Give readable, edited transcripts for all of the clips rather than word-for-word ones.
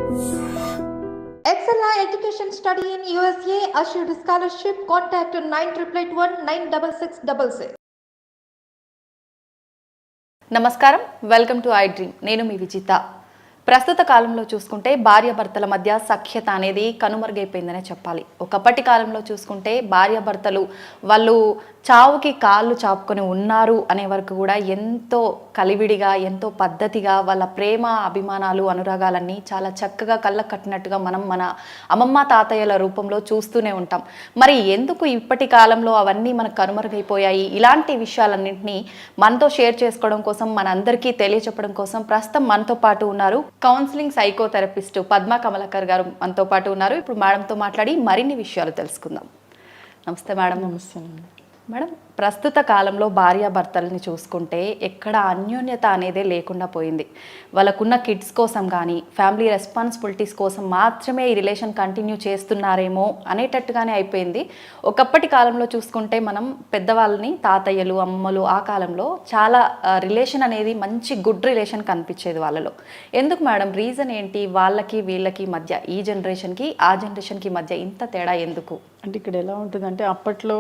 Excella Education Study in USA assured scholarship. Contact 9881 నమస్కారం, welcome to I dream. నేను మీ విజిత. ప్రస్తుత కాలంలో చూసుకుంటే భార్యాభర్తల మధ్య సఖ్యత అనేది కనుమరుగైపోయిందనే చెప్పాలి. ఒకప్పటి కాలంలో చూసుకుంటే భార్యాభర్తలు వాళ్ళు చావుకి కాళ్ళు చాపుకొని ఉన్నారు అనే వరకు కూడా ఎంతో కలివిడిగా, ఎంతో పద్ధతిగా వాళ్ళ ప్రేమ, అభిమానాలు, అనురాగాలన్నీ చాలా చక్కగా కళ్ళకు కట్టినట్టుగా మనం మన అమ్మమ్మ తాతయ్యల రూపంలో చూస్తూనే ఉంటాం. మరి ఎందుకు ఇప్పటి కాలంలో అవన్నీ మనకు కనుమరుగైపోయాయి? ఇలాంటి విషయాలన్నింటినీ మనతో షేర్ చేసుకోవడం కోసం, మనందరికీ తెలియచెప్పడం కోసం ప్రస్తుతం మనతో పాటు ఉన్నారు కౌన్సిలింగ్ సైకోథెరపిస్ట్ పద్మా కమలాకర్ గారు మనతో పాటు ఉన్నారు. ఇప్పుడు మేడంతో మాట్లాడి మరిన్ని విషయాలు తెలుసుకుందాం. నమస్తే మేడం. నమస్తే మేడం, ప్రస్తుత కాలంలో భార్యాభర్తల్ని చూసుకుంటే ఎక్కడ అన్యోన్యత అనేదే లేకుండా పోయింది. వాళ్ళకున్న కిడ్స్ కోసం కానీ, ఫ్యామిలీ రెస్పాన్సిబిలిటీస్ కోసం మాత్రమే ఈ రిలేషన్ కంటిన్యూ చేస్తున్నారేమో అనేటట్టుగానే అయిపోయింది. ఒకప్పటి కాలంలో చూసుకుంటే మనం పెద్దవాళ్ళని, తాతయ్యలు, అమ్మలు, ఆ కాలంలో చాలా రిలేషన్ అనేది మంచి గుడ్ రిలేషన్ కనిపించేది వాళ్ళలో. ఎందుకు మేడం, రీజన్ ఏంటి? వాళ్ళకి వీళ్ళకి మధ్య, ఈ జనరేషన్కి ఆ జనరేషన్కి మధ్య ఇంత తేడా ఎందుకు? అంటే ఇక్కడ ఎలా ఉంటుందంటే, అప్పట్లో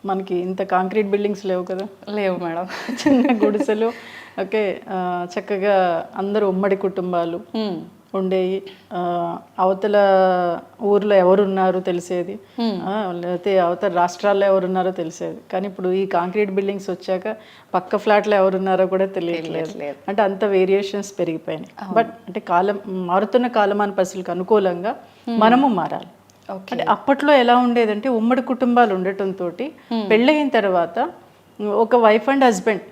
మనకి ఇంత కాంక్రీట్ బిల్డింగ్స్ లేవు కదా. లేవు మేడం. చిన్న గుడిసెలు, ఓకే, చక్కగా అందరూ ఉమ్మడి కుటుంబాలు ఉండేవి. అవతల ఊర్లో ఎవరున్నారు తెలిసేది, లేకపోతే అవతల రాష్ట్రాల్లో ఎవరున్నారో తెలిసేది. కానీ ఇప్పుడు ఈ కాంక్రీట్ బిల్డింగ్స్ వచ్చాక పక్క ఫ్లాట్లో ఎవరున్నారో కూడా తెలియట్లేదు. అంటే అంత వేరియేషన్స్ పెరిగిపోయినాయి. బట్ అంటే మారుతున్న కాలమాన పరిస్థితులకు అనుకూలంగా మనము మారాలి. అంటే అప్పట్లో ఎలా ఉండేదంటే, ఉమ్మడి కుటుంబాలు ఉండటంతో పెళ్ళయిన తర్వాత ఒక వైఫ్ అండ్ హస్బెండ్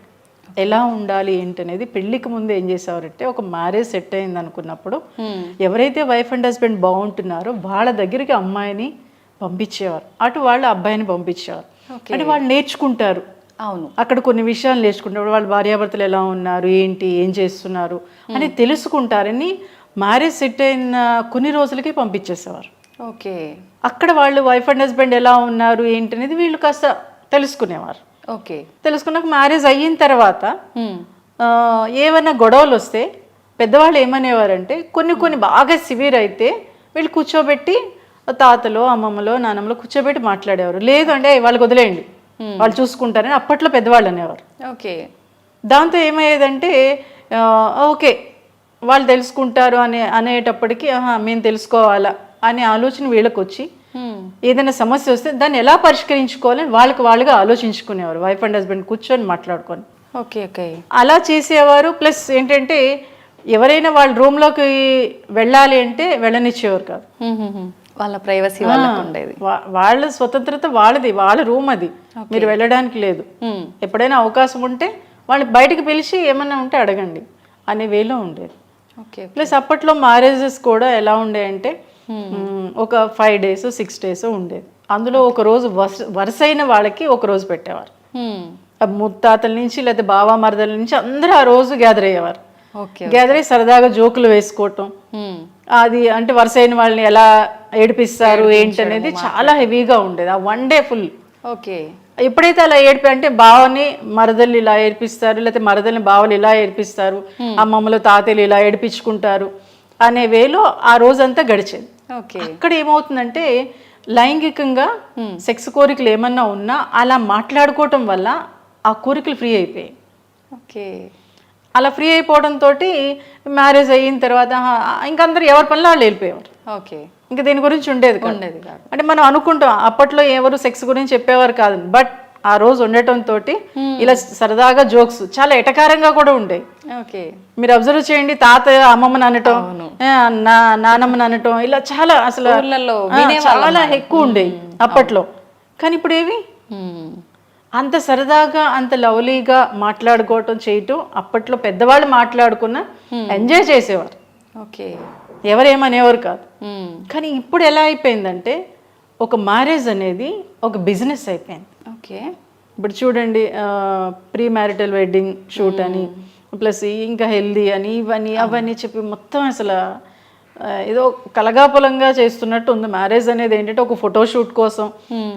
ఎలా ఉండాలి ఏంటనేది పెళ్లికి ముందు ఏం చేసేవారంటే, ఒక మ్యారేజ్ సెట్ అయింది అనుకున్నప్పుడు ఎవరైతే వైఫ్ అండ్ హస్బెండ్ బాగుంటున్నారో వాళ్ళ దగ్గరికి అమ్మాయిని పంపించేవారు, అటు వాళ్ళు అబ్బాయిని పంపించేవారు. అంటే వాళ్ళు నేర్చుకుంటారు. అవును, అక్కడ కొన్ని విషయాలు నేర్చుకుంటారు. వాళ్ళ భార్యాభర్తలు ఎలా ఉన్నారు, ఏంటి, ఏం చేస్తున్నారు అని తెలుసుకుంటారని మ్యారేజ్ సెట్ అయిన కొన్ని రోజులకి పంపించేసేవారు. ఓకే, అక్కడ వాళ్ళు వైఫ్ అండ్ హస్బెండ్ ఎలా ఉన్నారు ఏంటనేది వీళ్ళు కాస్త తెలుసుకునేవారు. ఓకే, తెలుసుకున్నాక మ్యారేజ్ అయిన తర్వాత ఏమైనా గొడవలు వస్తే పెద్దవాళ్ళు ఏమనేవారంటే, కొన్ని బాగా సివియర్ అయితే వీళ్ళు కూర్చోబెట్టి, తాతలో, అమ్మమ్మలో, నాన్నమ్మలో కూర్చోబెట్టి మాట్లాడేవారు. లేదు అంటే వాళ్ళకి వదిలేయండి, వాళ్ళు చూసుకుంటారని అప్పట్లో పెద్దవాళ్ళు అనేవారు. ఓకే, దాంతో ఏమయ్యేదంటే, ఓకే వాళ్ళు తెలుసుకుంటారు అనేటప్పటికీ మేము తెలుసుకోవాలా అనే ఆలోచన వీళ్ళకి వచ్చి, ఏదైనా సమస్య వస్తే దాన్ని ఎలా పరిష్కరించుకోవాలని వాళ్ళుగా ఆలోచించుకునేవారు, వైఫ్ అండ్ హస్బెండ్ కూర్చొని మాట్లాడుకొని. ఓకే, ఓకే, అలా చేసేవారు. ప్లస్ ఏంటంటే, ఎవరైనా వాళ్ళ రూమ్లోకి వెళ్ళాలి అంటే వెళ్ళనిచ్చేవారు కాదు. వాళ్ళ ప్రైవసీ వాళ్ళకు ఉండేది. వాళ్ళ స్వతంత్రత వాళ్ళది, వాళ్ళ రూమ్ అది, మీరు వెళ్ళడానికి లేదు. ఎప్పుడైనా అవకాశం ఉంటే వాళ్ళు బయటకు పిలిచి ఏమన్నా ఉంటే అడగండి అనే వేలో ఉండేది. ప్లస్ అప్పట్లో మ్యారేజెస్ కూడా ఎలా ఉండేయంటే, ఒక 5 days 6 days ఉండేది. అందులో ఒక రోజు వరుసైన వాళ్ళకి ఒక రోజు పెట్టేవారు. ముత్తాతల నుంచి లేదా బావా మరదల నుంచి అందరూ ఆ రోజు గ్యాదర్ అయ్యేవారు. గ్యాదర్ అయ్యి సరదాగా జోకులు వేసుకోవటం, అది అంటే వరుసైన వాళ్ళని ఎలా ఏడిపిస్తారు ఏంటనేది చాలా హెవీగా ఉండేది. ఆ 1 day ఫుల్. ఓకే, ఎప్పుడైతే అలా అంటే బావని మరదలు ఇలా ఏడిపిస్తారు, లేకపోతే మరదల్ని బావలు ఇలా ఏడిపిస్తారు, అమ్మమ్మలు తాతయ్యలు ఇలా ఏడిపించుకుంటారు అనే వేలో ఆ రోజంతా గడిచేది. అక్కడ ఏమవుతుందంటే, లైంగికంగా సెక్స్ కోరికలు ఏమన్నా ఉన్నా అలా మాట్లాడుకోవటం వల్ల ఆ కోరికలు ఫ్రీ అయిపోయాయి. ఓకే, అలా ఫ్రీ అయిపోవడంతో మ్యారేజ్ అయిన తర్వాత ఇంకందరూ ఎవరి పనిలో వాళ్ళు వెళ్ళిపోయేవారు. ఓకే, ఇంకా దీని గురించి ఉండేది కాదు. అంటే మనం అనుకుంటాం, అప్పట్లో ఎవరు సెక్స్ గురించి చెప్పేవారు కాదు. బట్ ఆ రోజు ఉండటంతో ఇలా సరదాగా జోక్స్ చాలా ఎటకారంగా కూడా ఉండేవి. మీరు అబ్జర్వ్ చేయండి, తాతయ్య అమ్మమ్మని అనటం, నానమ్మని అనటం, ఇలా చాలా అసలు చాలా ఎక్కువ ఉండేవి అప్పట్లో. కానీ ఇప్పుడు ఏవి అంత సరదాగా, అంత లవ్లీగా మాట్లాడుకోవటం చేయటం అప్పట్లో పెద్దవాళ్ళు మాట్లాడుకున్న ఎంజాయ్ చేసేవారు. ఓకే, ఎవరేమనేవారు కాదు. కానీ ఇప్పుడు ఎలా అయిపోయిందంటే, ఒక మ్యారేజ్ అనేది ఒక బిజినెస్ అయిపోయింది. ఓకే, ఇప్పుడు చూడండి, ప్రీ మ్యారిటల్ వెడ్డింగ్ షూట్ అని, ప్లస్ ఇంకా హెల్దీ అని, ఇవన్నీ అవన్నీ చెప్పి మొత్తం అసలు ఏదో కలగాపులంగా చేస్తున్నట్టు ఉంది. మ్యారేజ్ అనేది ఏంటంటే ఒక ఫోటోషూట్ కోసం,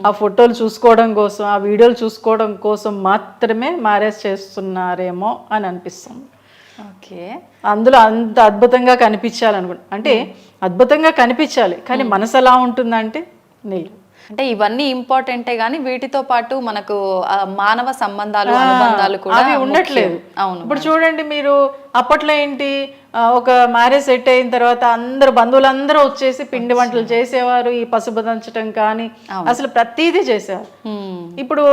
ఆ ఫోటోలు చూసుకోవడం కోసం, ఆ వీడియోలు చూసుకోవడం కోసం మాత్రమే మ్యారేజ్ చేస్తున్నారేమో అని అనిపిస్తుంది. ఓకే. అందులో అంత అద్భుతంగా కనిపించాలనుకుంటా, అంటే అద్భుతంగా కనిపించాలి, కానీ మనసు ఎలా ఉంటుందంటే నీళ్ళు. అంటే ఇవన్నీ ఇంపార్టెంటే గానీ వీటితో పాటు మనకు మానవ సంబంధాలు, అనుబంధాలు కూడా అవి ఉండట్లేదు. ముఖ్యం. అవును. ఇప్పుడు చూడండి మీరు, అప్పట్లో ఏంటి, ఒక మ్యారేజ్ సెట్ అయిన తర్వాత అందరు బంధువులందరూ వచ్చేసి పిండి వంటలు చేసేవారు, ఈ పసుపు దంచడం కానీ అసలు ప్రతిదీ చేసేవారు. ఇప్పుడు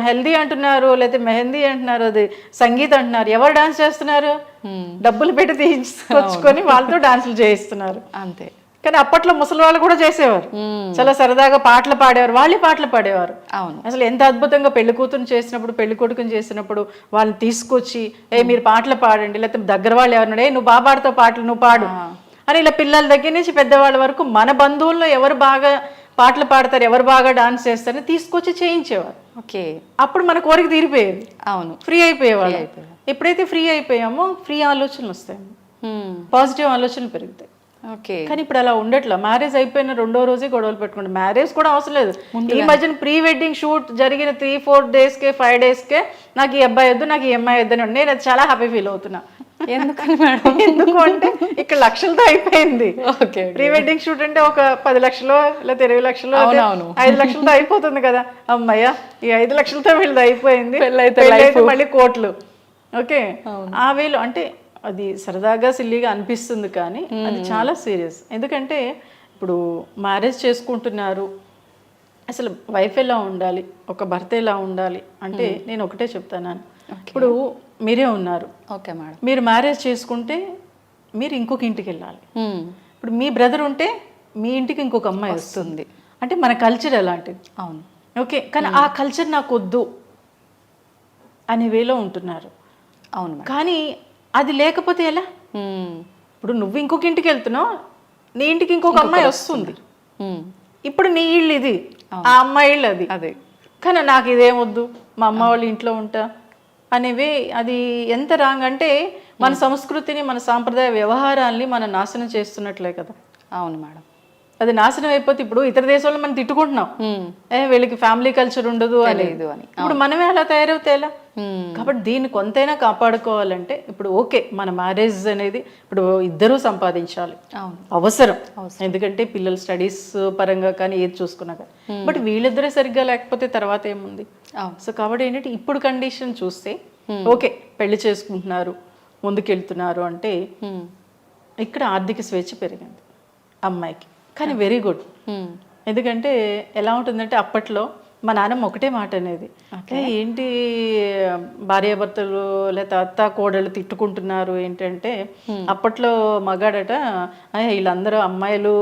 హెల్దీ అంటున్నారు, లేకపోతే మెహందీ అంటున్నారు, అది సంగీత్ అంటున్నారు, ఎవరు డాన్స్ చేస్తున్నారు? డబ్బులు పెట్టి తీసుకొచ్చుకొని వాళ్ళతో డాన్సులు చేయిస్తున్నారు అంతే. కానీ అప్పట్లో ముసలి వాళ్ళు కూడా చేసేవారు, చాలా సరదాగా పాటలు పాడేవారు, వాళ్ళే పాటలు పాడేవారు. అవును. అసలు ఎంత అద్భుతంగా పెళ్లి కూతురు చేసినప్పుడు, పెళ్లి కొడుకుని చేసినప్పుడు వాళ్ళని తీసుకొచ్చి మీరు పాటలు పాడండి, లేకపోతే దగ్గర వాళ్ళు ఎవరు నువ్వు బాగా పాడుతావు పాటలు, నువ్వు పాడు అని ఇలా పిల్లల దగ్గర నుంచి పెద్దవాళ్ళ వరకు మన బంధువుల్లో ఎవరు బాగా పాటలు పాడతారు, ఎవరు బాగా డాన్స్ చేస్తారని తీసుకొచ్చి చేయించేవారు. ఓకే. అప్పుడు మన కోరిక తీరిపోయేది. అవును. ఫ్రీ అయిపోయేవాళ్ళు. ఎప్పుడైతే ఫ్రీ అయిపోయామో ఫ్రీ ఆలోచనలు వస్తాయి, పాజిటివ్ ఆలోచనలు పెరుగుతాయి. ఓకే. కానీ ఇప్పుడు అలా ఉండట్లా. మ్యారేజ్ అయిపోయిన 2వ రోజే గొడవలు పెట్టుకోండి. మ్యారేజ్ కూడా అవసరం లేదు, ఈ మధ్యన ప్రీ వెడ్డింగ్ షూట్ జరిగిన 3-4 డేస్కే 5 డేస్కే నాకు ఈ అబ్బాయి వద్దు, నాకు ఈ అమ్మాయి వద్దు అని నేను అది చాలా హ్యాపీ ఫీల్ అవుతున్నా. ఎందుకని మేడం? ఎందుకు అంటే ఇక్కడ లక్షలతో అయిపోయింది. ప్రీ వెడ్డింగ్ షూట్ అంటే ఒక 10 లక్షలు లేకపోతే 20 లక్షలు 5 లక్షలతో అయిపోతుంది కదా. అమ్మయ్య, ఈ 5 లక్షలతో వీళ్ళది అయిపోయింది, పెళ్ళైతే మళ్ళీ కోట్లు. ఓకే, ఆ వేలు అంటే అది సరదాగా సిల్లీగా అనిపిస్తుంది, కానీ అది చాలా సీరియస్. ఎందుకంటే ఇప్పుడు మ్యారేజ్ చేసుకుంటున్నారు, అసలు వైఫ్ ఎలా ఉండాలి, ఒక భర్త ఎలా ఉండాలి అంటే నేను ఒకటే చెప్తాను. ఇప్పుడు మీరే ఉన్నారు, ఓకే మేడం, మీరు మ్యారేజ్ చేసుకుంటే మీరు ఇంకొక ఇంటికి వెళ్ళాలి. ఇప్పుడు మీ బ్రదర్ ఉంటే మీ ఇంటికి ఇంకొక అమ్మాయి వస్తుంది. అంటే మన కల్చర్ ఎలాంటిది. అవును. ఓకే, కానీ ఆ కల్చర్ నాకు వద్దు అనే వేలో ఉంటున్నారు. అవును. కానీ అది లేకపోతే ఎలా? ఇప్పుడు నువ్వు ఇంకొక ఇంటికి వెళ్తున్నావు, నీ ఇంటికి ఇంకొక అమ్మాయి వస్తుంది. ఇప్పుడు నీ ఇల్లు ఇది, ఆ అమ్మాయి ఇల్లు అది. అదే. కానీ నాకు ఇదేమొద్దు, మా అమ్మ వాళ్ళ ఇంట్లో ఉంటా అనేవి, అది ఎంత రాంగ్ అంటే మన సంస్కృతిని, మన సాంప్రదాయ వ్యవహారాల్ని మనం నాశనం చేస్తున్నట్లే కదా. అవును మేడం. అది నాశనం అయిపోతే ఇప్పుడు ఇతర దేశాల్లో మనం తిట్టుకుంటున్నాం, వీళ్ళకి ఫ్యామిలీ కల్చర్ ఉండదు అని. ఇప్పుడు మనమే అలా తయారవుతే ఎలా? కాబట్టి దీన్ని కొంతైనా కాపాడుకోవాలంటే ఇప్పుడు ఓకే, మన మ్యారేజ్ అనేది ఇప్పుడు ఇద్దరూ సంపాదించాలి, అవసరం. ఎందుకంటే పిల్లల స్టడీస్ పరంగా కానీ ఏది చూసుకున్నా కానీ. బట్ వీళ్ళిద్దరే సరిగ్గా లేకపోతే తర్వాత ఏముంది? సో కాబట్టి ఏంటంటే ఇప్పుడు కండిషన్ చూస్తే ఓకే, పెళ్లి చేసుకుంటున్నారు, ముందుకెళ్తున్నారు అంటే ఇక్కడ ఆర్థిక స్వేచ్ఛ పెరిగింది అమ్మాయికి. కానీ వెరీ గుడ్. ఎందుకంటే ఎలా ఉంటుందంటే అప్పట్లో మా నాన్నమ్మ ఒకటే మాట అనేది, ఏంటి భార్యాభర్తలు లేదా అత్త కోడలు తిట్టుకుంటున్నారు ఏంటంటే, అప్పట్లో మగాడట వీళ్ళందరూ అమ్మాయిలు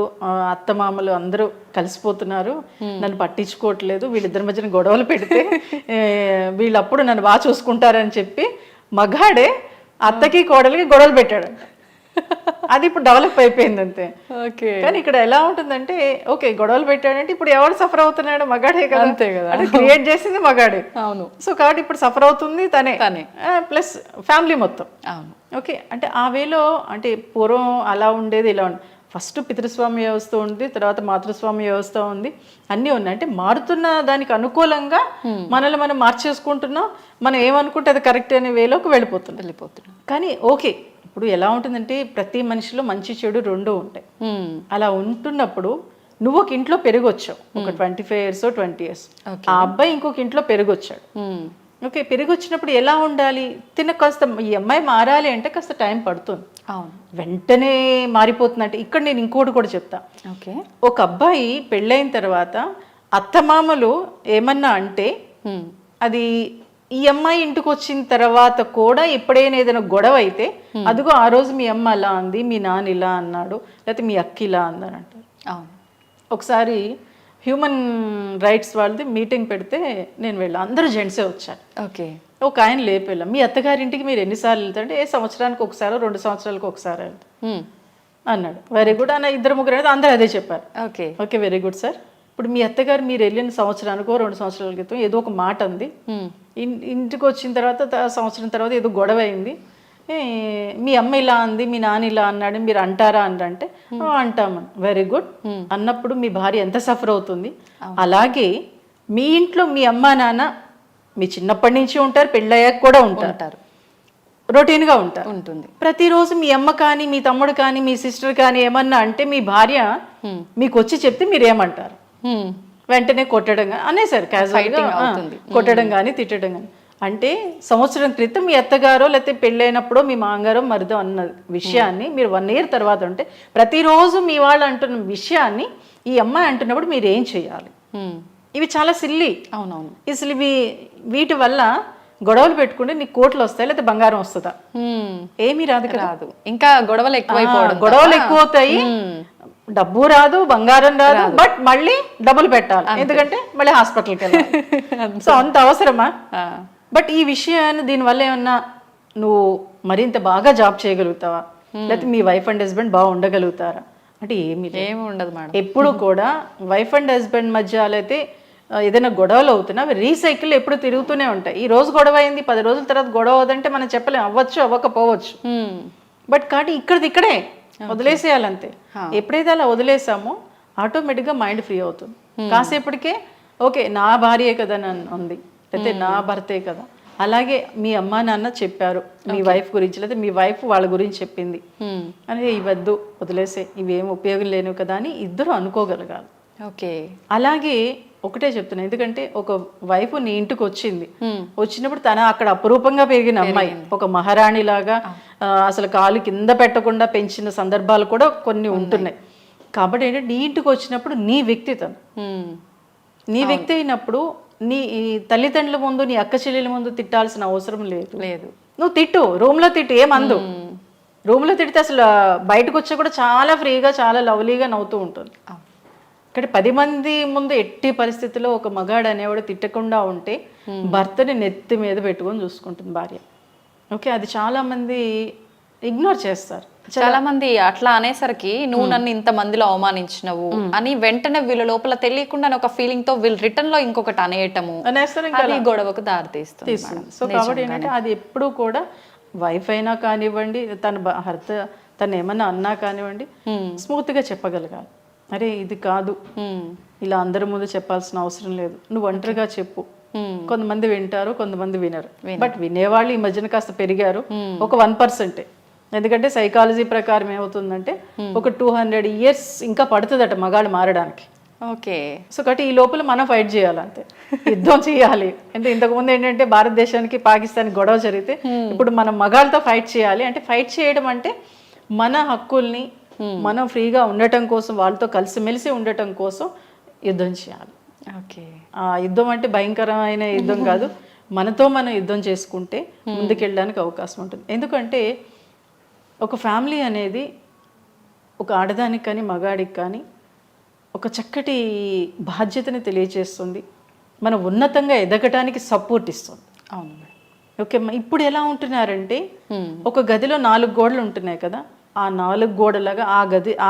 అత్తమామలు అందరూ కలిసిపోతున్నారు, నన్ను పట్టించుకోవట్లేదు, వీళ్ళిద్దరి మధ్యన గొడవలు పెడితే వీళ్ళప్పుడు నన్ను బాగా చూసుకుంటారని చెప్పి మగాడే అత్తకి కోడలికి గొడవలు పెట్టాడంట. అది ఇప్పుడు డెవలప్ అయిపోయింది అంతే. కానీ ఇక్కడ ఎలా ఉంటుందంటే ఓకే, గొడవలు పెట్టాడంటే ఇప్పుడు ఎవరు సఫర్ అవుతున్నాడు? మగాడే కదా. అంతే కదా, క్రియేట్ చేసింది మగాడే. అవును. సో కాబట్టి ఇప్పుడు సఫర్ అవుతుంది తనే, ప్లస్ ఫ్యామిలీ మొత్తం. అవును. ఓకే, అంటే ఆ వేలో అంటే పూర్వం అలా ఉండేది, ఇలా ఉంది. ఫస్ట్ పితృస్వామ్య వ్యవస్థ ఉంది, తర్వాత మాతృస్వామ్య వ్యవస్థ ఉంది, అన్నీ ఉన్నాయి. అంటే మారుతున్న దానికి అనుకూలంగా మనల్ని మనం మార్చేసుకుంటున్నాం, మనం ఏమనుకుంటే అది కరెక్ట్ అనే వేలోకి వెళ్ళిపోతున్నాం. కానీ ఓకే, ఇప్పుడు ఎలా ఉంటుందంటే ప్రతి మనిషిలో మంచి చెడు రెండు ఉంటాయి. అలా ఉంటున్నప్పుడు నువ్వు ఒక ఇంట్లో పెరిగొచ్చావు, ఒక 25 years 20 years, ఆ అబ్బాయి ఇంకొక ఇంట్లో పెరిగొచ్చాడు. ఓకే, పెరిగొచ్చినప్పుడు ఎలా ఉండాలి? కాస్త ఈ అమ్మాయి మారాలి అంటే కాస్త టైం పడుతుంది. వెంటనే మారిపోతుందంటే ఇక్కడ నేను ఇంకోటి కూడా చెప్తా. ఓకే, ఒక అబ్బాయి పెళ్ళైన తర్వాత అత్తమామలు ఏమన్నా అంటే అది ఈ అమ్మాయి ఇంటికి వచ్చిన తర్వాత కూడా ఎప్పుడైనా ఏదైనా గొడవ అయితే అదిగో ఆ రోజు మీ అమ్మ అలా అంది, మీ నాన్న ఇలా అన్నాడు, లేకపోతే మీ అక్క ఇలా అందని అంటారు. ఒకసారి హ్యూమన్ రైట్స్ వాళ్ళది మీటింగ్ పెడితే నేను వెళ్ళాను, అందరూ జెంట్సే వచ్చారు. ఓకే, ఒక ఆయన లేపెళ్ళాం, మీ అత్తగారింటికి మీరు ఎన్నిసార్లు వెళ్తారంటే సంవత్సరానికి ఒకసారి 2 సంవత్సరాలకు ఒకసారి వెళ్తాం అన్నాడు. వెరీ గుడ్ అన్న, 2-3 అనేది అందరూ అదే చెప్పారు. Okay okay, very good sir. ఇప్పుడు మీ అత్తగారు మీరు వెళ్ళిన సంవత్సరానికో 2 సంవత్సరాల క్రితం ఏదో ఒక మాట అంది, ఇంటికి వచ్చిన తర్వాత సంవత్సరం తర్వాత ఏదో గొడవ అయింది, మీ అమ్మ ఇలా అంది, మీ నాన్న ఇలా అన్నాడు, మీరు అంటారా అంటే అంటామని. Very good. అన్నప్పుడు మీ భార్య ఎంత సఫర్ అవుతుంది? అలాగే మీ ఇంట్లో మీ అమ్మ నాన్న మీ చిన్నప్పటి నుంచి ఉంటారు, పెళ్ళయ్యాక కూడా ఉంటారు. రొటీన్గా ఉంటారు. ఉంటుంది. ప్రతిరోజు మీ అమ్మ కానీ మీ తమ్ముడు కానీ మీ సిస్టర్ కానీ ఏమన్నా అంటే మీ భార్య మీకు వచ్చి చెప్తే మీరు ఏమంటారు? వెంటనే కొట్టడం కానీ అనేసారు క్యాజువల్గా కొట్టడం కానీ తిట్టడం కానీ. అంటే సంవత్సరం క్రితం మీ అత్తగారో లేకపోతే పెళ్ళైనప్పుడో మీ మామగారో మరిదో అన్న విషయాన్ని మీరు 1 year తర్వాత ఉంటే ప్రతిరోజు మీ వాళ్ళు అంటున్న విషయాన్ని ఈ అమ్మాయి అంటున్నప్పుడు మీరు ఏం చేయాలి? ఇవి చాలా సిల్లి. అవునవును. అసలు వీటి వల్ల గొడవలు పెట్టుకుంటే నీకు కోట్లు వస్తాయి లేకపోతే బంగారం వస్తుందా? ఏమీ రాదు కదా. రాదు. ఇంకా గొడవలు ఎక్కువైపోవడం, గొడవలు ఎక్కువ అవుతాయి, డబ్బు రాదు, బంగారం రాదు, బట్ మళ్ళీ డబ్బులు పెట్టాలి, ఎందుకంటే మళ్ళీ హాస్పిటల్కి వెళ్ళాలి. సో అంత అవసరమా? బట్ ఈ విషయాన్ని దీనివల్ల ఏమన్నా నువ్వు మరింత బాగా జాబ్ చేయగలుగుతావా, లేకపోతే మీ వైఫ్ అండ్ హస్బెండ్ బాగా ఉండగలుగుతారా అంటే ఏమీ ఉండదు మేడం. ఎప్పుడు కూడా వైఫ్ అండ్ హస్బెండ్ మధ్య అయితే ఏదైనా గొడవలు అవుతున్నా అవి రీసైకిల్ ఎప్పుడు తిరుగుతూనే ఉంటాయి. ఈ రోజు గొడవ అయింది, 10 రోజుల తర్వాత గొడవ అవుదంటే మనం చెప్పలేం, అవ్వచ్చు అవ్వకపోవచ్చు. బట్ కాబట్టి ఇక్కడే వదిలేసేయాలంతే. ఎప్పుడైతే అలా వదిలేసామో ఆటోమేటిక్గా మైండ్ ఫ్రీ అవుతుంది. కాసేపటికే ఓకే నా భార్యే కదా నన్ను ఉంది, లేకపోతే నా భర్తే కదా. అలాగే మీ అమ్మా నాన్న చెప్పారు మీ వైఫ్ గురించి, లేకపోతే మీ వైఫ్ వాళ్ళ గురించి చెప్పింది అని ఇవద్దు వదిలేసే, ఇవేం ఉపయోగం లేను కదా అని ఇద్దరు అనుకోగలగాలి. ఓకే. అలాగే ఒకటే చెప్తున్నా, ఎందుకంటే ఒక వైఫ్ నీ ఇంటికి వచ్చినప్పుడు తన అక్కడ అపురూపంగా పెరిగిన అమ్మాయి ఒక మహారాణి లాగా అసలు కాలు కింద పెట్టకుండా పెంచిన సందర్భాలు కూడా కొన్ని ఉంటున్నాయి. కాబట్టి ఏంటంటే నీ ఇంటికి వచ్చినప్పుడు నీ వ్యక్తిత్వం, నీ వ్యక్తి అయినప్పుడు నీ తల్లిదండ్రుల ముందు నీ అక్క చెల్లెల ముందు తిట్టాల్సిన అవసరం లేదు. నువ్వు తిట్టు, రూమ్లో తిట్టు, ఏమందు. రూమ్లో తిడితే అసలు బయటకు వచ్చా కూడా చాలా ఫ్రీగా చాలా లవ్లీగా నవ్వుతూ ఉంటుంది. ఇక్కడ 10 మంది ముందు ఎట్టి పరిస్థితుల్లో ఒక మగాడు అనేవాడు తిట్టకుండా ఉంటే భర్తని నెత్తి మీద పెట్టుకొని చూసుకుంటుంది భార్య. ఓకే, అది చాలా మంది ఇగ్నోర్ చేస్తారు. చాలా మంది అట్లా అనేసరికి నువ్వు నన్ను ఇంత మందిలో అవమానించినవు అని వెంటనే వీళ్ళ లోపల తెలియకుండా ఒక ఫీలింగ్ తో వీళ్ళు రిటర్న్ లో ఇంకొకటి అనేయటము, అది గొడవకు దారితీస్తుంది. సో కాబట్టి ఏంటంటే అది ఎప్పుడు కూడా వైఫ్ అయినా కానివ్వండి, తన భర్త తను ఏమన్నా అన్నా కానివ్వండి, స్మూత్ గా చెప్పగలగాలి. అరే ఇది కాదు, ఇలా అందరి ముందు చెప్పాల్సిన అవసరం లేదు, నువ్వు ఒంటరిగా చెప్పు. కొంతమంది వింటారు, కొంతమంది వినరు. బట్ వినేవాళ్ళు ఈ మధ్యన కాస్త పెరిగారు, ఒక 1%. ఎందుకంటే సైకాలజీ ప్రకారం ఏమవుతుందంటే ఒక 200 years ఇంకా పడుతుందట మగాళ్ళు మారడానికి. ఓకే. సో కాబట్టి ఈ లోపల మనం ఫైట్ చేయాలంతే, యుద్ధం చేయాలి. అంటే ఇంతకుముందు ఏంటంటే భారతదేశానికి పాకిస్తాన్కి గొడవ జరిగితే ఇప్పుడు మనం మగాళ్ళతో ఫైట్ చేయాలి. అంటే ఫైట్ చేయడం అంటే మన హక్కుల్ని మనం ఫ్రీగా ఉండటం కోసం, వాళ్ళతో కలిసిమెలిసి ఉండటం కోసం యుద్ధం చేయాలి. ఓకే. ఆ యుద్ధం అంటే భయంకరమైన యుద్ధం కాదు, మనతో మనం యుద్ధం చేసుకుంటే ముందుకెళ్ళడానికి అవకాశం ఉంటుంది. ఎందుకంటే ఒక ఫ్యామిలీ అనేది ఒక ఆడదానికి కానీ మగాడికి కానీ ఒక చక్కటి బాధ్యతని తెలియజేస్తుంది, మనం ఉన్నతంగా ఎదగటానికి సపోర్ట్ ఇస్తుంది. అవును. ఓకే, ఇప్పుడు ఎలా ఉంటున్నారంటే ఒక గదిలో 4 గోడలు ఉంటున్నాయి కదా, ఆ 4 గోడలాగా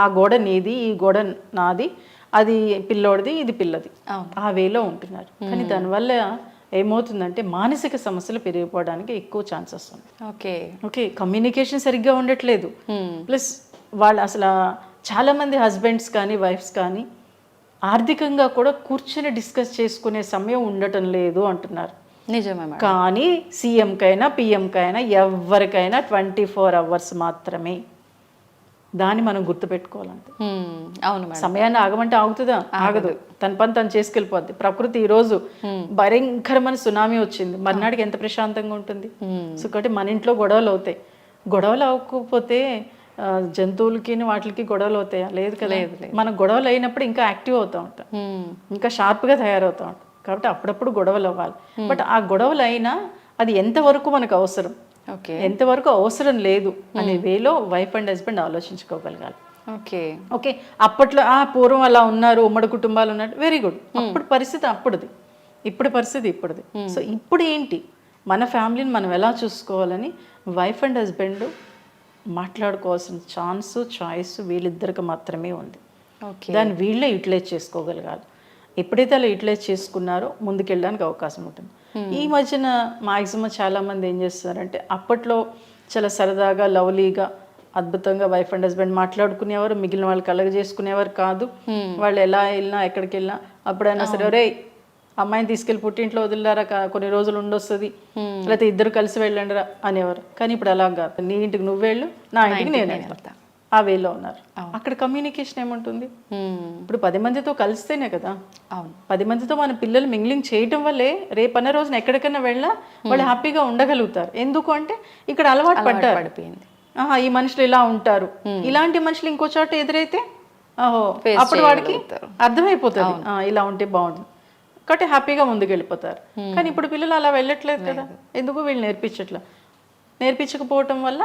ఆ గోడ నీది, ఈ గోడ నాది, అది పిల్లోడిది, ఇది పిల్లది, ఆ వేలో ఉంటున్నారు. కానీ దానివల్ల ఏమవుతుందంటే మానసిక సమస్యలు పెరిగిపోవడానికి ఎక్కువ ఛాన్సెస్ ఉంది. ఓకే, కమ్యూనికేషన్ సరిగ్గా ఉండట్లేదు. ప్లస్ వాళ్ళు అసలు చాలామంది హస్బెండ్స్ కానీ వైఫ్స్ కానీ ఆర్థికంగా కూడా కూర్చొని డిస్కస్ చేసుకునే సమయం ఉండటం లేదు అంటున్నారు. నిజమే. కానీ సీఎంకైనా పిఎంకైనా ఎవరికైనా 24 hours మాత్రమే. దాన్ని మనం గుర్తుపెట్టుకోవాలంటే. అవును, సమయాన్ని ఆగమంటే ఆగుతుందా? ఆగదు. తన పని తను చేసుకెళ్ళిపోద్ది. ప్రకృతి ఈరోజు భయంకరమైన సునామీ వచ్చింది, మర్నాడికి ఎంత ప్రశాంతంగా ఉంటుంది. సో కాబట్టి మన ఇంట్లో గొడవలు అవుతాయి. గొడవలు అవ్వకపోతే జంతువులకి వాటికి గొడవలు అవుతాయా? లేదు కదా. మన గొడవలు అయినప్పుడు ఇంకా యాక్టివ్ అవుతూ ఉంటాం, ఇంకా షార్ప్గా తయారవుతూ ఉంటాం. కాబట్టి అప్పుడప్పుడు గొడవలు అవ్వాలి. బట్ ఆ గొడవలు అయినా అది ఎంతవరకు మనకు అవసరం, ఎంతవరకు అవసరం లేదు అనే వేలో వైఫ్ అండ్ హస్బెండ్ ఆలోచించుకోగలగాలి. ఓకే, అప్పట్లో పూర్వం అలా ఉన్నారు, ఉమ్మడి కుటుంబాలు ఉన్నారు, వెరీ గుడ్. అప్పుడు పరిస్థితి అప్పుడుది, ఇప్పుడు పరిస్థితి ఇప్పుడుది. సో ఇప్పుడు ఏంటి, మన ఫ్యామిలీని మనం ఎలా చూసుకోవాలని వైఫ్ అండ్ హస్బెండ్ మాట్లాడుకోవాల్సిన చాయిస్ వీళ్ళిద్దరికి మాత్రమే ఉంది. దాన్ని వీళ్ళే యూటిలైజ్ చేసుకోగలగాలి. ఎప్పుడైతే అలా యూటిలైజ్ చేసుకున్నారో ముందుకెళ్ళడానికి అవకాశం ఉంటుంది. ఈ మధ్యన మాక్సిమం చాలామంది ఏం చేస్తున్నారంటే అప్పట్లో చాలా సరదాగా లవ్లీగా అద్భుతంగా వైఫ్ అండ్ హస్బెండ్ మాట్లాడుకునేవారు, మిగిలిన వాళ్ళు కలగ చేసుకునేవారు కాదు. వాళ్ళు ఎలా వెళ్ళినా ఎక్కడికి వెళ్ళినా అప్పుడైనా సరే ఒరే అమ్మాయిని తీసుకెళ్ళి పుట్టింట్లో వదిలేరా కొన్ని రోజులు ఉండొస్తుంది, లేకపోతే ఇద్దరు కలిసి వెళ్ళండి రా అనేవారు. కానీ ఇప్పుడు అలా కాదు, నీ ఇంటికి నువ్వు వెళ్ళు, నా ఇంటికి నేను వెళ్తా, ఆ వేలో ఉన్నారు. అక్కడ కమ్యూనికేషన్ ఏముంటుంది? ఇప్పుడు 10 మందితో కలిస్తేనే కదా. అవును, 10 మందితో మన పిల్లలు మింగ్లింగ్ చేయటం వల్లే రేపన్న రోజున ఎక్కడికైనా వెళ్ళినా వాళ్ళు హ్యాపీగా ఉండగలుగుతారు. ఎందుకు అంటే ఇక్కడ అలవాటు పడిపోయింది. ఆహా, ఈ మనుషులు ఇలా ఉంటారు, ఇలాంటి మనుషులు ఇంకో చోట ఎదురైతే అప్పుడు వాడికి అర్థమైపోతుంది ఇలా ఉంటే బాగుంటుంది, కాబట్టి హ్యాపీగా ముందుకు వెళ్ళిపోతారు. కానీ ఇప్పుడు పిల్లలు అలా వెళ్ళట్లేదు కదా. ఎందుకు? వీళ్ళు నేర్పించకపోవటం వల్ల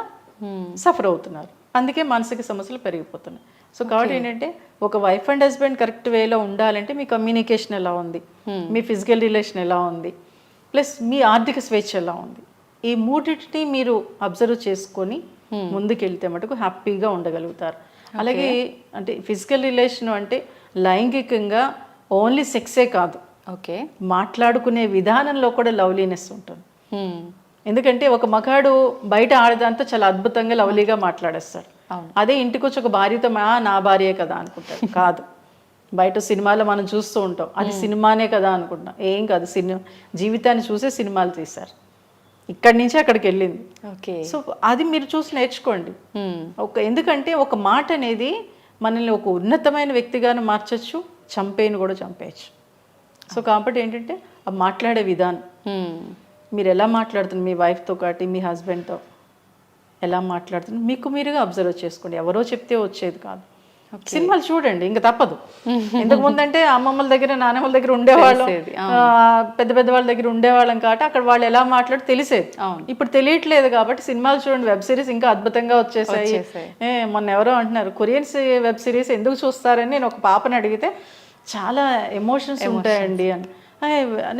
సఫర్ అవుతున్నారు. అందుకే మానసిక సమస్యలు పెరిగిపోతున్నాయి. సో కాబట్టి ఏంటంటే ఒక వైఫ్ అండ్ హస్బెండ్ కరెక్ట్ వేలో ఉండాలంటే మీ కమ్యూనికేషన్ ఎలా ఉంది, మీ ఫిజికల్ రిలేషన్ ఎలా ఉంది, ప్లస్ మీ ఆర్థిక స్వేచ్ఛ ఎలా ఉంది, ఈ మూడింటిని మీరు అబ్జర్వ్ చేసుకొని ముందుకెళ్తే మటుకు హ్యాపీగా ఉండగలుగుతారు. అలాగే అంటే ఫిజికల్ రిలేషన్ అంటే లైంగికంగా ఓన్లీ సెక్సే కాదు, ఓకే, మాట్లాడుకునే విధానంలో కూడా లవ్లీనెస్ ఉంటుంది. ఎందుకంటే ఒక మగాడు బయట ఆడదాంతో చాలా అద్భుతంగా లవ్లీగా మాట్లాడేస్తాడు. అదే ఇంటికి వచ్చి ఒక భార్యతో నా భార్యే కదా అనుకుంటాడు. కాదు, బయట సినిమాలో మనం చూస్తూ ఉంటాం, అది సినిమానే కదా అనుకుంటాం. ఏం కాదు, జీవితాన్ని చూసే సినిమాలు తీశారు, ఇక్కడి నుంచి అక్కడికి వెళ్ళింది. ఓకే, సో అది మీరు చూసి నేర్చుకోండి. ఎందుకంటే ఒక మాట అనేది మనల్ని ఒక ఉన్నతమైన వ్యక్తిగాను మార్చచ్చు, చంపేను కూడా చంపేయచ్చు. సో కాబట్టి ఏంటంటే ఆ మాట్లాడే విధానం, మీరు ఎలా మాట్లాడుతున్నారు మీ వైఫ్తో కాటి మీ హస్బెండ్తో ఎలా మాట్లాడుతున్నారు మీకు మీరుగా అబ్జర్వ్ చేసుకోండి. ఎవరో చెప్తే వచ్చేది కాదు. సినిమాలు చూడండి, ఇంకా తప్పదు. ఇంతకు ముందంటే అమ్మమ్మల దగ్గర నాన్నమ్మల దగ్గర ఉండేవాళ్ళం, పెద్ద పెద్ద వాళ్ళ దగ్గర ఉండేవాళ్ళం కాబట్టి అక్కడ వాళ్ళు ఎలా మాట్లాడి తెలిసేది. ఇప్పుడు తెలియట్లేదు కాబట్టి సినిమాలు చూడండి, వెబ్ సిరీస్ ఇంకా అద్భుతంగా వచ్చేసాయి. మొన్న ఎవరో అంటున్నారు కొరియన్స్ వెబ్ సిరీస్ ఎందుకు చూస్తారని నేను ఒక పాపని అడిగితే చాలా ఎమోషన్స్ ఉంటాయండి అని.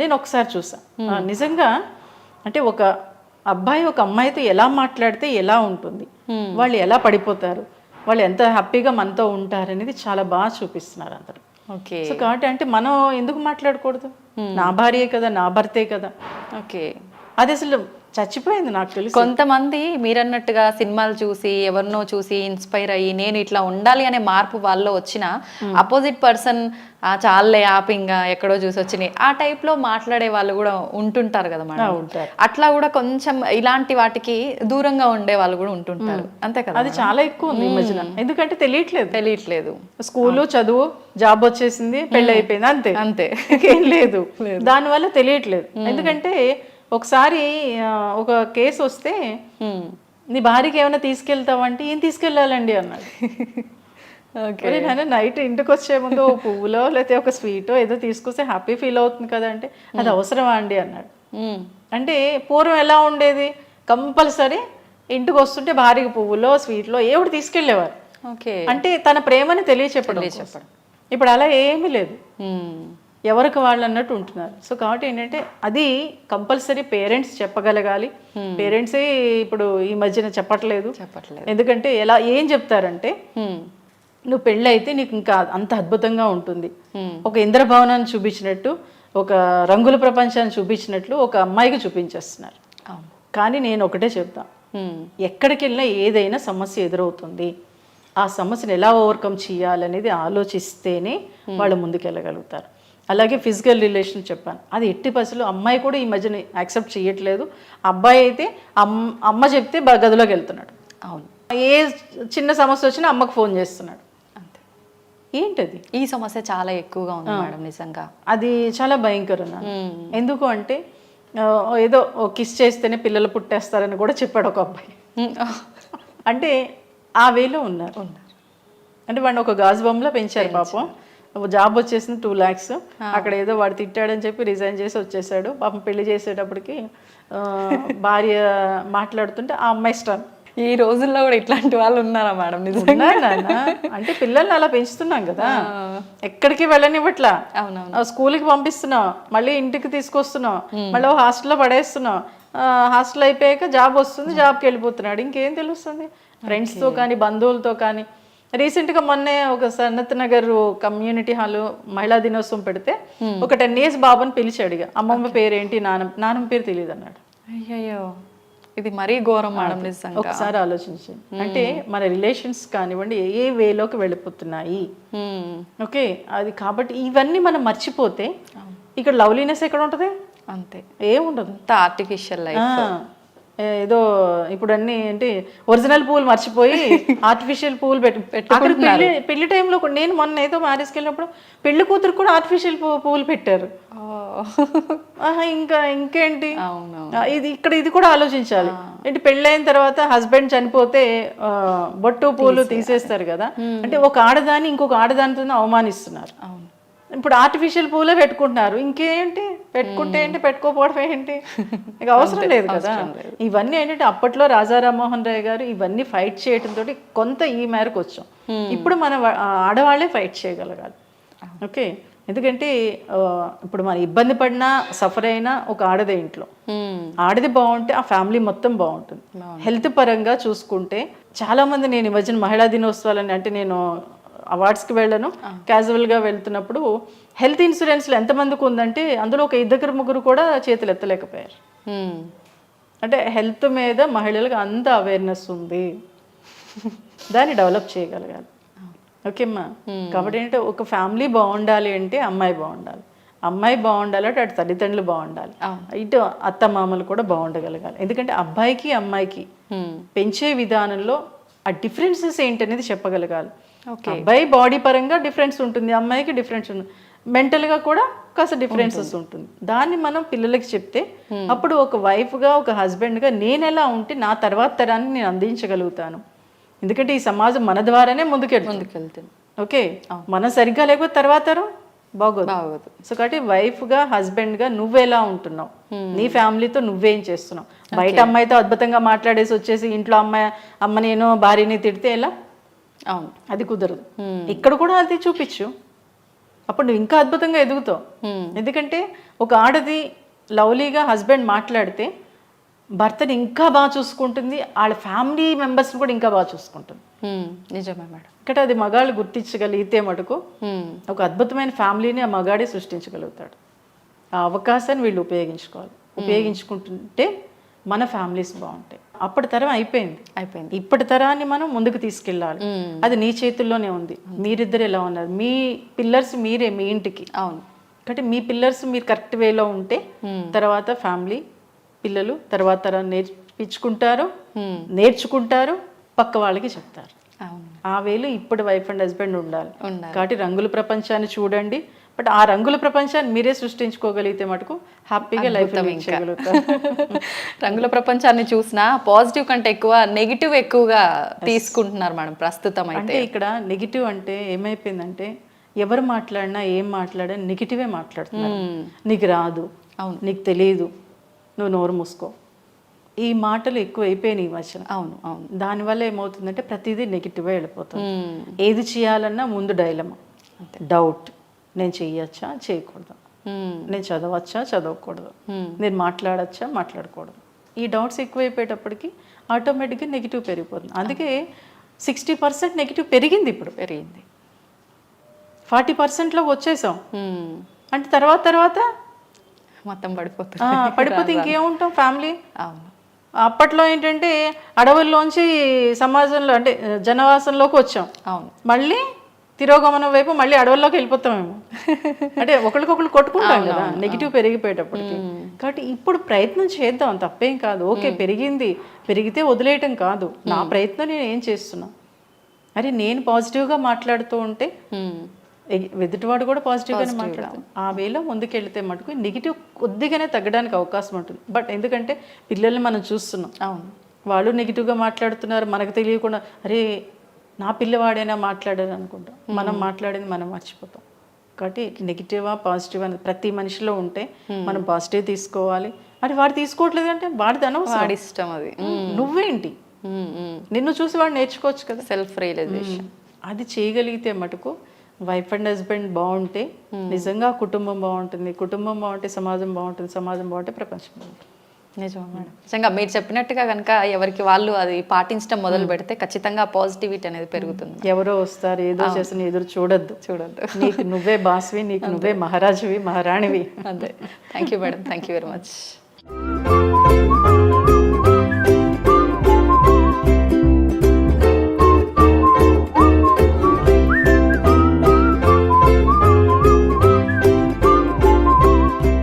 నేను ఒకసారి చూసాను, నిజంగా అంటే ఒక అబ్బాయి ఒక అమ్మాయితో ఎలా మాట్లాడితే ఎలా ఉంటుంది, వాళ్ళు ఎలా పడిపోతారు, వాళ్ళు ఎంత హ్యాపీగా మనతో ఉంటారు అనేది చాలా బాగా చూపిస్తున్నారు అందరూ. ఓకే, సో కాబట్టి అంటే మనం ఎందుకు మాట్లాడకూడదు, నా భార్యే కదా, నా భర్తే కదా. ఓకే, అది అసలు చచ్చిపోయింది నాకు తెలిసి. కొంతమంది మీరన్నట్టుగా సినిమాలు చూసి ఎవరినో చూసి ఇన్స్పైర్ అయ్యి నేను ఇట్లా ఉండాలి అనే మార్పు వాళ్ళలో వచ్చిన అపోజిట్ పర్సన్ చాలే ఆపింగా ఎక్కడో చూసి వచ్చినాయి ఆ టైప్ లో మాట్లాడే వాళ్ళు కూడా ఉంటుంటారు కదా మేడం. అట్లా కూడా కొంచెం ఇలాంటి వాటికి దూరంగా ఉండే వాళ్ళు కూడా ఉంటుంటారు, అంతే కదా. అది చాలా ఎక్కువ ఉంది ఈ మధ్యన. ఎందుకంటే తెలియట్లేదు. స్కూలు చదువు జాబ్ వచ్చేసింది, పెళ్ళి అయిపోయింది, అంతే అంతే, ఏం లేదు. దానివల్ల తెలియట్లేదు. ఎందుకంటే ఒకసారి ఒక కేసు వస్తే నీ భార్యకి ఏమైనా తీసుకెళ్తావంటే ఏం తీసుకెళ్ళాలండి అన్నాడు. నేను నైట్ ఇంటికి వచ్చే ముందు ఓ పువ్వులో లేకపోతే ఒక స్వీటో ఏదో తీసుకొస్తే హ్యాపీ ఫీల్ అవుతుంది కదా అంటే అది అవసరమా అండి అన్నాడు. అంటే పూర్వం ఎలా ఉండేది, కంపల్సరీ ఇంటికి వస్తుంటే భార్యకి పువ్వులో స్వీట్లో ఏమిటి తీసుకెళ్ళేవారు. అంటే తన ప్రేమని తెలియచెప్పడం. ఇప్పుడు అలా ఏమీ లేదు, ఎవరికి వాళ్ళు అన్నట్టు ఉంటున్నారు. సో కాబట్టి ఏంటంటే అది కంపల్సరీ పేరెంట్స్ చెప్పగలగాలి. పేరెంట్సే ఇప్పుడు ఈ మధ్యన చెప్పట్లేదు. ఎందుకంటే ఏం చెప్తారంటే నువ్వు పెళ్ళి అయితే నీకు ఇంకా అంత అద్భుతంగా ఉంటుంది, ఒక ఇంద్రభవనాన్ని చూపించినట్టు, ఒక రంగుల ప్రపంచాన్ని చూపించినట్లు ఒక అమ్మాయికి చూపించేస్తున్నారు. కానీ నేను ఒకటే చెప్తా, ఎక్కడికి వెళ్ళినా ఏదైనా సమస్య ఎదురవుతుంది, ఆ సమస్యను ఎలా ఓవర్కమ్ చేయాలనేది ఆలోచిస్తేనే వాళ్ళు ముందుకెళ్ళగలుగుతారు. అలాగే ఫిజికల్ రిలేషన్ చెప్పాను, అది ఎట్టి పరిస్థితుల్లో అమ్మాయి కూడా ఈ మధ్యన యాక్సెప్ట్ చేయట్లేదు. అబ్బాయి అయితే అమ్మ చెప్తే గదిలోకి వెళ్తున్నాడు. అవును, ఏ చిన్న సమస్య వచ్చినా అమ్మకు ఫోన్ చేస్తున్నాడు. అంతే. ఏంటది? ఈ సమస్య చాలా ఎక్కువగా ఉంది మేడం నిజంగా. అది చాలా భయంకరం. ఎందుకు అంటే ఏదో కిస్ చేస్తేనే పిల్లలు పుట్టేస్తారని కూడా చెప్పాడు ఒక అబ్బాయి. అంటే ఆ వేలో ఉన్నారు. అంటే వాడిని ఒక గాజు బొమ్మలో పెంచారు పాపం. జాబ్ వచ్చేసింది 2 lakhs. అక్కడ ఏదో వాడు తిట్టాడని చెప్పి రిజైన్ చేసి వచ్చేసాడు. పాపం పెళ్లి చేసేటప్పటికి భార్య మాట్లాడుతుంటే ఆ అమ్మాయి ఇష్టం. ఈ రోజుల్లో కూడా ఇట్లాంటి వాళ్ళు ఉన్నారా మేడం? నిజంగా అంటే పిల్లల్ని అలా పెంచుతున్నాం కదా, ఎక్కడికి వెళ్ళనివ్వట్లా. స్కూల్కి పంపిస్తున్నాం, మళ్ళీ ఇంటికి తీసుకొస్తున్నాం, మళ్ళీ హాస్టల్లో పడేస్తున్నాం. హాస్టల్ అయిపోయాక జాబ్ వస్తుంది, జాబ్కి వెళ్ళిపోతున్నాడు. ఇంకేం తెలుస్తుంది? ఫ్రెండ్స్తో కానీ బంధువులతో కానీ. రీసెంట్గా మొన్నే ఒక సనత్ నగర్ కమ్యూనిటీ హాల్ మహిళా దినోత్సవం పెడితే ఒక 10 years బాబుని పిలిచి అడిగా, అమ్మమ్మ పేరు ఏంటి, నాన్నమ్మ పేరు తెలియదు అన్నాడు. అయ్యో, ఇది మరీ ఘోరం మేడం నిజంగా. ఒకసారి ఆలోచించండి. అంటే మన రిలేషన్స్ కానివ్వండి ఏ వేలోకి వెళ్ళిపోతున్నాయి. ఓకే, అది కాబట్టి ఇవన్నీ మనం మర్చిపోతే ఇక్కడ లవ్లీనెస్ ఎక్కడ ఉంటుంది? అంతే, ఏముండదు. అంత ఆర్టిఫిషియల్ లైఫ్. ఏదో ఇప్పుడు అన్ని ఏంటి ఒరిజినల్ పూలు మర్చిపోయి ఆర్టిఫిషియల్ పూలు అక్కడ పెళ్లి టైంలో నేను మొన్న ఏదో మ్యారేజ్కి వెళ్ళినప్పుడు పెళ్లి కూతురు కూడా ఆర్టిఫిషియల్ పూలు పెట్టారు. ఇంకేంటి ఇది కూడా ఆలోచించాలి. ఏంటి పెళ్ళైన తర్వాత హస్బెండ్ చనిపోతే బొట్టు పూలు తీసేస్తారు కదా, అంటే ఒక ఆడదాన్ని ఇంకొక ఆడదానితో అవమానిస్తున్నారు. ఇప్పుడు ఆర్టిఫిషియల్ పూలే పెట్టుకుంటున్నారు. ఇంకేంటి పెట్టుకుంటే ఏంటి, పెట్టుకోపోవడం ఏంటి, ఇక అవసరం లేదు కదా. ఇవన్నీ ఏంటంటే అప్పట్లో రాజా రామ్మోహన్ రాయ్ గారు ఇవన్నీ ఫైట్ చేయడంతో కొంత ఈ మేరకు వచ్చాం. ఇప్పుడు మన ఆడవాళ్లే ఫైట్ చేయగలగాలి. ఓకే, ఎందుకంటే ఇప్పుడు మన ఇబ్బంది పడినా సఫర్ అయినా ఒక ఆడదే ఇంట్లో. ఆడది బాగుంటే ఆ ఫ్యామిలీ మొత్తం బాగుంటుంది. హెల్త్ పరంగా చూసుకుంటే చాలా మంది, నేను ఈ మధ్యన మహిళా దినోత్సవాలని అంటే నేను అవార్డ్స్కి వెళ్ళను, క్యాజువల్గా వెళ్తున్నప్పుడు హెల్త్ ఇన్సూరెన్స్లో ఎంతమందికి ఉందంటే అందులో ఒక 2-3 కూడా చేతులు ఎత్తలేకపోయారు. అంటే హెల్త్ మీద మహిళలకు అంత అవేర్నెస్ ఉంది, దాన్ని డెవలప్ చేయగలగాలి. ఓకేమ్మా, కాబట్టి ఏంటంటే ఒక ఫ్యామిలీ బాగుండాలి అంటే అమ్మాయి బాగుండాలి, అమ్మాయి బాగుండాలంటే అటు తల్లిదండ్రులు బాగుండాలి, ఇటు అత్తమామలు కూడా బాగుండగలగాలి. ఎందుకంటే అబ్బాయికి అమ్మాయికి పెంచే విధానంలో ఆ డిఫరెన్సెస్ ఏంటనేది చెప్పగలగాలి. అబ్బాయి బాడీ పరంగా డిఫరెన్స్ ఉంటుంది, అమ్మాయికి డిఫరెన్స్ ఉంటుంది, మెంటల్గా కూడా కాస్త డిఫరెన్సెస్ ఉంటుంది. దాన్ని మనం పిల్లలకి చెప్తే అప్పుడు ఒక వైఫ్గా ఒక హస్బెండ్గా నేను ఎలా ఉంటే నా తర్వాత తరాన్ని నేను అందించగలుగుతాను. ఎందుకంటే ఈ సమాజం మన ద్వారానే ముందుకెళ్తుంది. ఓకే, మనం సరిగ్గా లేకపోతే తర్వాత తరం బాగోదు. సో కాబట్టి వైఫ్గా హస్బెండ్గా నువ్వెలా ఉంటున్నావు, నీ ఫ్యామిలీతో నువ్వేం చేస్తున్నావు. బయట అమ్మాయితో అద్భుతంగా మాట్లాడేసి వచ్చేసి ఇంట్లో అమ్మ నేను భార్యని తిడితే ఎలా? అవును, అది కుదరదు. ఇక్కడ కూడా అది చూపించు, అప్పుడు నువ్వు ఇంకా అద్భుతంగా ఎదుగుతావు. ఎందుకంటే ఒక ఆడది లవ్లీగా హస్బెండ్ మాట్లాడితే భర్తని ఇంకా బాగా చూసుకుంటుంది, వాళ్ళ ఫ్యామిలీ మెంబర్స్ని కూడా ఇంకా బాగా చూసుకుంటుంది. నిజమే మేడం. ఇక్కడ అది మగాళ్ళు గుర్తించగలిగితే మటుకు ఒక అద్భుతమైన ఫ్యామిలీని ఆ మగాడే సృష్టించగలుగుతాడు. ఆ అవకాశాన్ని వీళ్ళు ఉపయోగించుకుంటుంటే మన ఫ్యామిలీస్ బాగుంటాయి. అప్పటి తరం అయిపోయింది. ఇప్పటి తరాన్ని మనం ముందుకు తీసుకెళ్ళాలి. అది నీ చేతుల్లోనే ఉంది. మీరిద్దరు ఎలా ఉన్నారు, మీ పిల్లర్స్ మీరే మీ ఇంటికి. అవును, కాబట్టి మీ పిల్లర్స్ మీరు కరెక్ట్ వేలో ఉంటే తర్వాత ఫ్యామిలీ, పిల్లలు తర్వాత తరం నేర్చుకుంటారు, పక్క వాళ్ళకి చెప్తారు. ఆ వేలు ఇప్పుడు వైఫ్ అండ్ హస్బెండ్ ఉండాలి. కాబట్టి రంగుల ప్రపంచాన్ని చూడండి, బట్ ఆ రంగుల ప్రపంచాన్ని మీరే సృష్టించుకోగలిగితే మటుకు హ్యాపీగా లైఫ్ చేయగలుగుతారు. రంగుల ప్రపంచాన్ని చూసినా పాజిటివ్ కంటే ఎక్కువ నెగిటివ్ ఎక్కువగా తీసుకుంటున్నారు మేడం ప్రస్తుతం. అంటే ఇక్కడ నెగిటివ్ అంటే ఏమైపోయిందంటే ఎవరు మాట్లాడినా ఏం మాట్లాడినా నెగిటివే మాట్లాడుతున్నారు. నీకు రాదు, నీకు తెలియదు, నువ్వు నోరు మూసుకో, ఈ మాటలు ఎక్కువ అయిపోయినాయి ఈ మధ్యన. అవును, దానివల్ల ఏమవుతుందంటే ప్రతిదీ నెగిటివ్గా వెళ్ళిపోతుంది. ఏది చేయాలన్నా ముందు డైలమా, డౌట్, నేను చెయ్యొచ్చా చేయకూడదు, నేను చదవచ్చా చదవకూడదు, నేను మాట్లాడచ్చా మాట్లాడకూడదు. ఈ డౌట్స్ ఎక్కువైపోయేటప్పటికి ఆటోమేటిక్గా నెగిటివ్ పెరిగిపోతుంది. అందుకే 60% నెగిటివ్ పెరిగింది, ఇప్పుడు పెరిగింది 40%లో వచ్చేసాం. అంటే తర్వాత మొత్తం పడిపోతే ఇంకేముంటాం ఫ్యామిలీ. అప్పట్లో ఏంటంటే అడవుల్లోంచి సమాజంలో అంటే జనవాసంలోకి వచ్చాం, మళ్ళీ తిరోగమనం వైపు మళ్ళీ అడవుల్లోకి వెళ్ళిపోతామేమో. అంటే ఒకరికొకరు కొట్టుకుంటాం కదా నెగిటివ్ పెరిగిపోయేటప్పటికి. కాబట్టి ఇప్పుడు ప్రయత్నం చేద్దాం, తప్పేం కాదు. ఓకే, పెరిగితే వదిలేయటం కాదు, నా ప్రయత్నం నేను ఏం చేస్తున్నా. అరే నేను పాజిటివ్గా మాట్లాడుతూ ఉంటే ఎదుటివాడు కూడా పాజిటివ్గానే మాట్లాడతాం. ఆ వేలో ముందుకెళ్తే మటుకు నెగిటివ్ కొద్దిగానే తగ్గడానికి అవకాశం ఉంటుంది. బట్ ఎందుకంటే పిల్లల్ని మనం చూస్తున్నాం, వాళ్ళు నెగిటివ్గా మాట్లాడుతున్నారు, మనకు తెలియకుండా అరే నా పిల్లవాడైనా మాట్లాడారు అనుకుంటాం. మనం మాట్లాడింది మనం మర్చిపోతాం. కాబట్టి నెగిటివా పాజిటివ్ అనేది ప్రతి మనిషిలో ఉంటే మనం పాజిటివ్ తీసుకోవాలి. అది వాడు తీసుకోవట్లేదు అంటే వాడిది అనవసరం, వాడి ఇష్టం. అది నువ్వేంటి, నిన్ను చూసి వాడు నేర్చుకోవచ్చు కదా. సెల్ఫ్ రియలైజేషన్ అది చేయగలిగితే మటుకు వైఫ్ అండ్ హస్బెండ్ బాగుంటే నిజంగా కుటుంబం బాగుంటుంది, కుటుంబం బాగుంటే సమాజం బాగుంటుంది, సమాజం బాగుంటే ప్రపంచం బాగుంటుంది. నిజం మేడం. నిజంగా మీరు చెప్పినట్టుగా కనుక ఎవరికి వాళ్ళు అది పాటించడం మొదలు పెడితే ఖచ్చితంగా పాజిటివిటీ అనేది పెరుగుతుంది. ఎవరో వస్తారు ఏదో చేసిన ఎదురు చూడొద్దు. నీకు నువ్వే బాస్వి, నీకు నువ్వే మహారాజువి, మహారాణివి. అంతే. Thank you madam, thank you very much.